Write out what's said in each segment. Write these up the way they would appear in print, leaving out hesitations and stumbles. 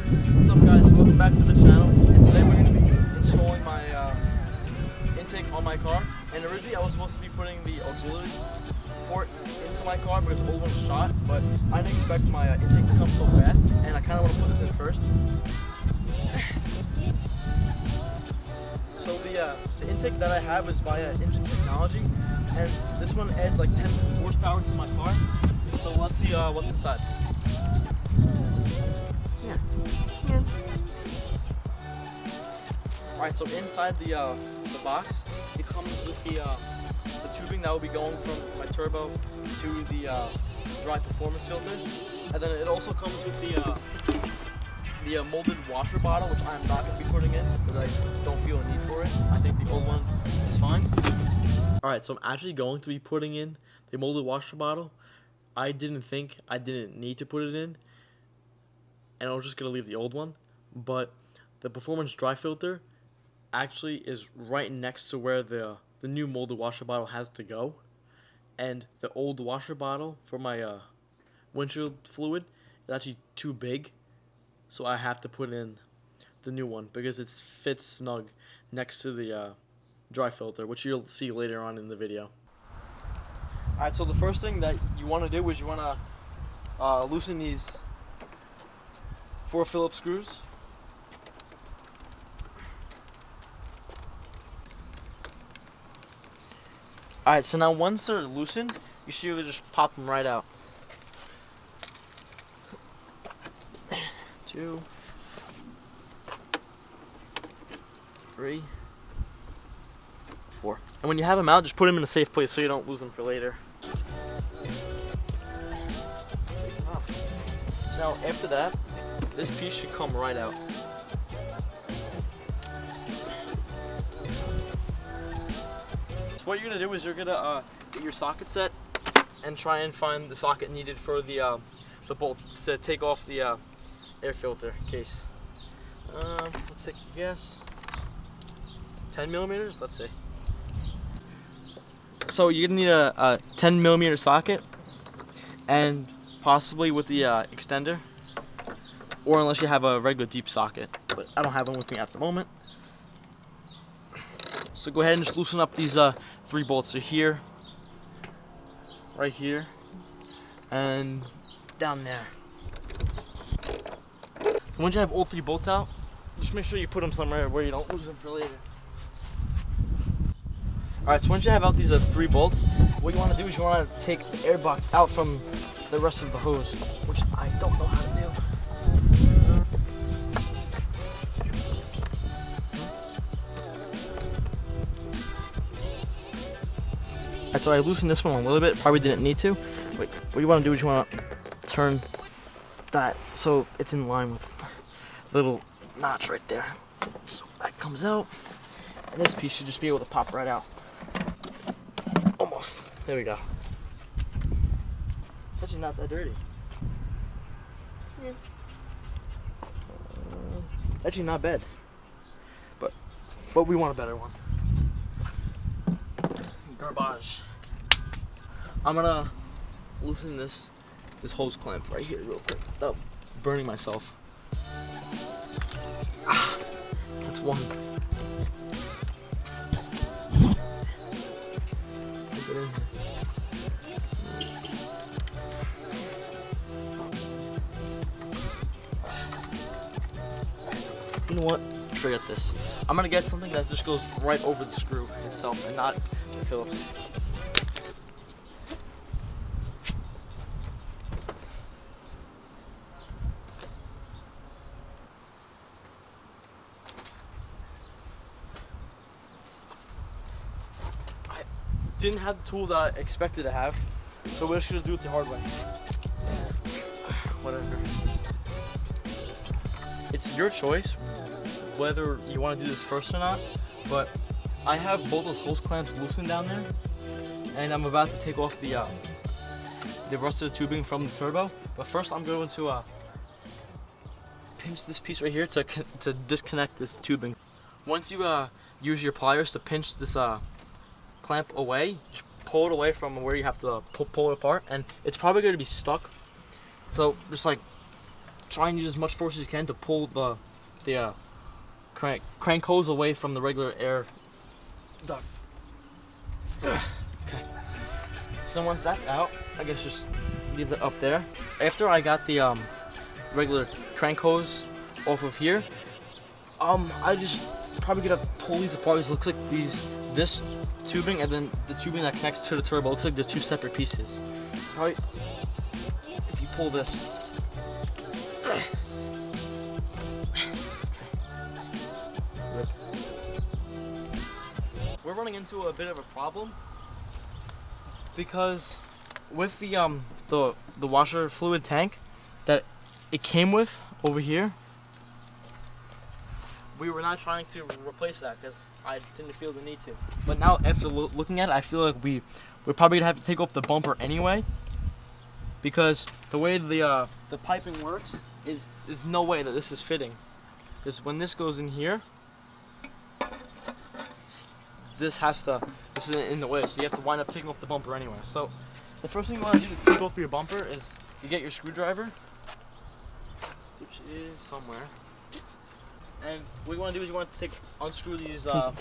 What's up guys, welcome back to the channel, and today we're going to be installing my intake on my car. And originally I was supposed to be putting the auxiliary port into my car because the old one was shot, but I didn't expect my intake to come so fast, and I kind of want to put this in first. So the intake that I have is via Injen technology, and this one adds like 10 horsepower to my car. So let's see what's inside. Yeah. Alright, so inside the box, it comes with the tubing that will be going from my turbo to the dry performance filter, and then it also comes with the molded washer bottle, which I'm not going to be putting in because I don't feel a need for it. I think the old one is fine. Alright, so I'm actually going to be putting in the molded washer bottle. I didn't think I didn't need to put it in, and I was just going to leave the old one, but the performance dry filter actually is right next to where the new molded washer bottle has to go, and the old washer bottle for my windshield fluid is actually too big, so I have to put in the new one because it fits snug next to the dry filter, which you'll see later on in the video. Alright, so the first thing that you want to do is you want to loosen these 4 Phillips screws. Alright, so now once they're loosened, you should be able to just pop them right out. 2, 3, 4. And when you have them out, just put them in a safe place so you don't lose them for later. So now after that, this piece should come right out. So what you're gonna do is you're gonna get your socket set and try and find the socket needed for the bolt to take off the air filter case. Let's take a guess. 10 millimeters. Let's see. So you're gonna need a 10 millimeter socket, and possibly with the extender, or unless you have a regular deep socket, but I don't have one with me at the moment. So go ahead and just loosen up these 3 bolts. So here, right here, and down there. Once you have all 3 bolts out, just make sure you put them somewhere where you don't lose them for later. Alright, so once you have out these 3 bolts, what you want to do is you want to take the air box out from the rest of the hose, which I don't know how to do. Alright, so I loosened this one a little bit, probably didn't need to. But what you want to do is you want to turn that so it's in line with the little notch right there. So that comes out, and this piece should just be able to pop right out. Almost. There we go. It's actually not that dirty. Yeah. Actually not bad. But we want a better one. Garbage. I'm gonna loosen this hose clamp right here real quick without burning myself. That's one. You know what? Forget this. I'm gonna get something that just goes right over the screw itself and not the Phillips. I didn't have the tool that I expected to have, so we're just gonna do it the hard way. Whatever. It's your choice whether you want to do this first or not, but I have both those hose clamps loosened down there, and I'm about to take off the rest of the tubing from the turbo. But first I'm going to pinch this piece right here to disconnect this tubing. Once you use your pliers to pinch this clamp away, just pull it away from where you have to pull it apart, and it's probably going to be stuck. So just like try and use as much force as you can to pull the crank hose away from the regular air duct. Okay. So once that's out, I guess just leave it up there. After I got the regular crank hose off of here, I just probably gonna pull these apart. It looks like this tubing and then the tubing that connects to the turbo looks like they're two separate pieces. Right? If you pull this. We're running into a bit of a problem because with the washer fluid tank that it came with over here, we were not trying to replace that because I didn't feel the need to. But now after looking at it, I feel like we're probably gonna have to take off the bumper anyway, because the way the piping works is there's no way that this is fitting. Because when this goes in here, this is in the way, so you have to wind up taking off the bumper anyway. So the first thing you want to do to take off your bumper is you get your screwdriver, which is somewhere. And what you want to do is you want to unscrew these. What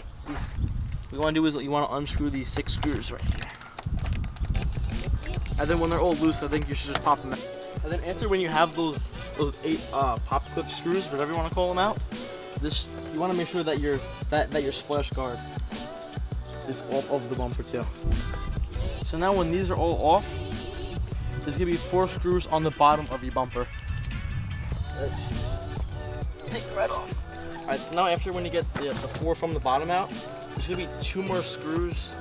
you want to do is you want to unscrew these 6 screws right here. And then when they're all loose, I think you should just pop them out. And then after when you have those 8 pop clip screws, whatever you want to call them out, you want to make sure that your splash guard is off of the bumper too. So now when these are all off, there's gonna be 4 screws on the bottom of your bumper. Take it right off. Alright, so now after when you get the 4 from the bottom out, there's gonna be 2 more screws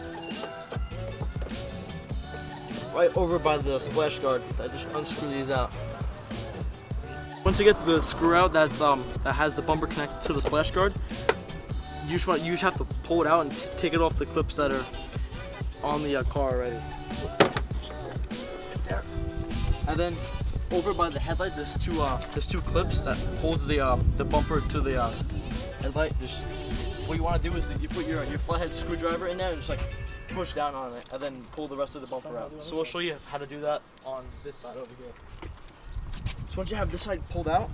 right over by the splash guard. I just unscrew these out. Once you get the screw out that has the bumper connected to the splash guard, you just have to pull it out and take it off the clips that are on the car already. There. And then over by the headlight, there's two clips that holds the bumper to the headlight. Just what you want to do is you put your flathead screwdriver in there and just like push down on it, and then pull the rest of the bumper out. So we'll show you how to do that on this side over here. So once you have this side pulled out,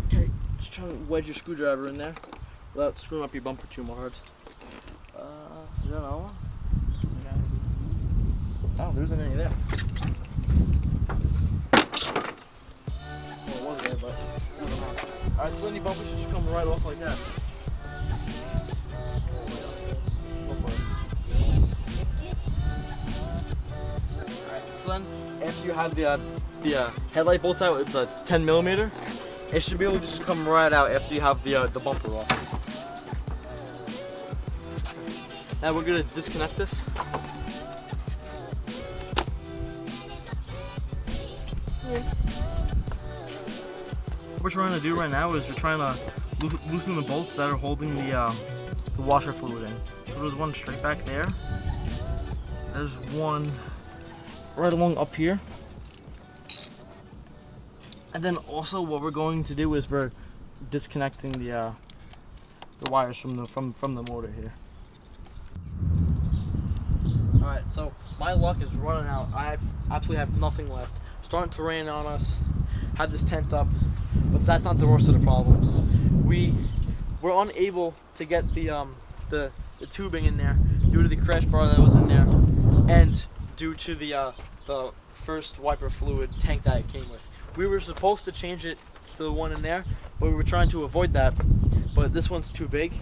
okay, just try to wedge your screwdriver in there without screwing up your bumper too hard. Is there another one? Oh, there isn't any there. Well, it was there, but I don't know. Alright, so then your bumper should just come right off like that. Alright, so then after you have the headlight bolts out, it's a 10mm. It should be able to just come right out after you have the bumper off. Now we're gonna disconnect this. What we're trying to do right now is we're trying to loosen the bolts that are holding the washer fluid in. So there's one straight back there. There's one right along up here. And then also what we're going to do is we're disconnecting the wires from the motor here. Alright, so my luck is running out. I absolutely have nothing left. Starting to rain on us. Had this tent up, but that's not the worst of the problems. We were unable to get the tubing in there due to the crash bar that was in there, and due to the first wiper fluid tank that it came with. We were supposed to change it to the one in there, but we were trying to avoid that. But this one's too big,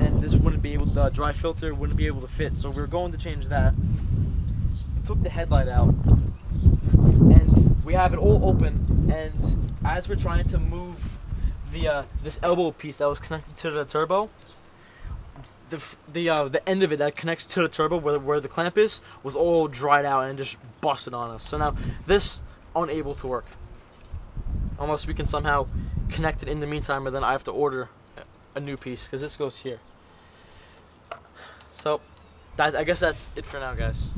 and this wouldn't be able. The dry filter wouldn't be able to fit. So we were going to change that. Took the headlight out, and we have it all open. And as we're trying to move this elbow piece that was connected to the turbo, the end of it that connects to the turbo where the clamp is was all dried out and just busted on us. So now this unable to work unless we can somehow connect it in the meantime, and then I have to order a new piece because this goes here. So I guess that's it for now, guys.